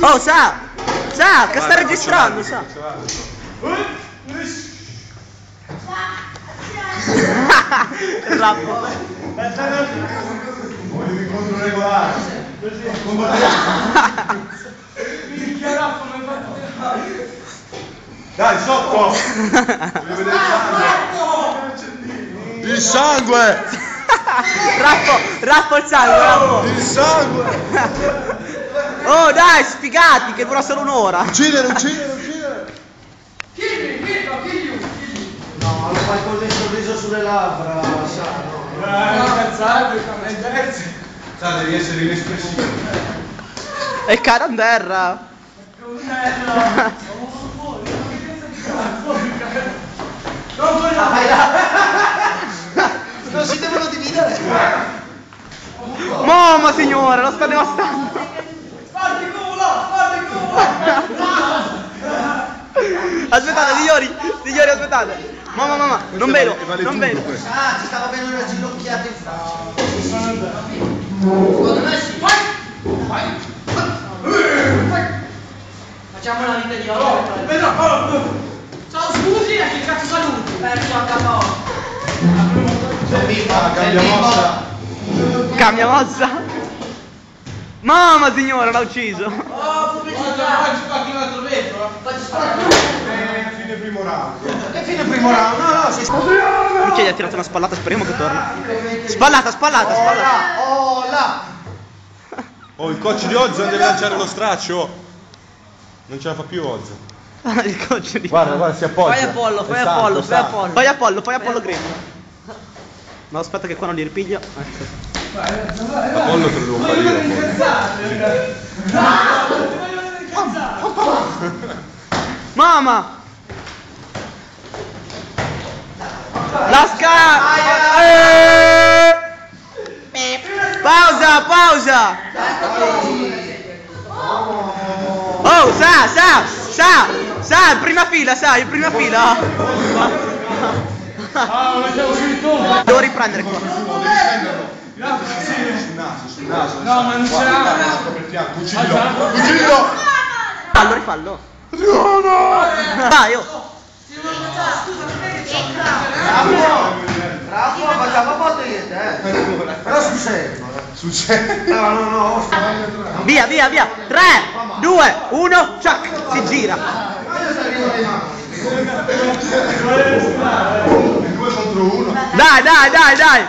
Oh, sa che sta registrando, sa. Rappo. Voglio l'incontro regolare. Dai, sotto! Voglio vedere il sangue! Rappo il sangue, rappo! Il sangue! Oh dai, sfigati, che dura solo un'ora! Uccidere! No, lo fai con il sorriso sulle labbra, Sa, devi essere inespressivo. E caro in terra! Non si devono dividere! Mamma signora, lo sta devastando! Aspettate, signori, aspettate! Mamma, non vedo! Ah, ci stava bene una ginocchiata in faccia. Secondo me sì. Vai. Facciamo la vita di oggi. Ciao, scusi, a chi cazzo saluti? Perso a capo. Cambia mossa! Mamma signora, l'ha ucciso! Fine primo round. Che fine primo round? No, Perché gli ha tirato una spallata, speriamo che torna. Spallata! Oh là! Oh, il coach di Ozan deve lanciare lo straccio. Non ce la fa più Ozan. Il coach di... Guarda, si appoggia. Fai Apollo. Fai Apollo Green. No, aspetta che qua non li ripiglio. Apollo te lo devo fare io. Mamma! La Pausa! Oh, sa, in prima fila, in prima fila. Devo riprendere qua. Sul naso. No, ma non ce l'ha. Per fianco. Uccidilo! Rifallo. Dai, oh. Bravo, facciamo botte però sul serio. Sul serio? No. Via. 3, 2, 1, ciak. Si gira. 2 contro 1. Dai.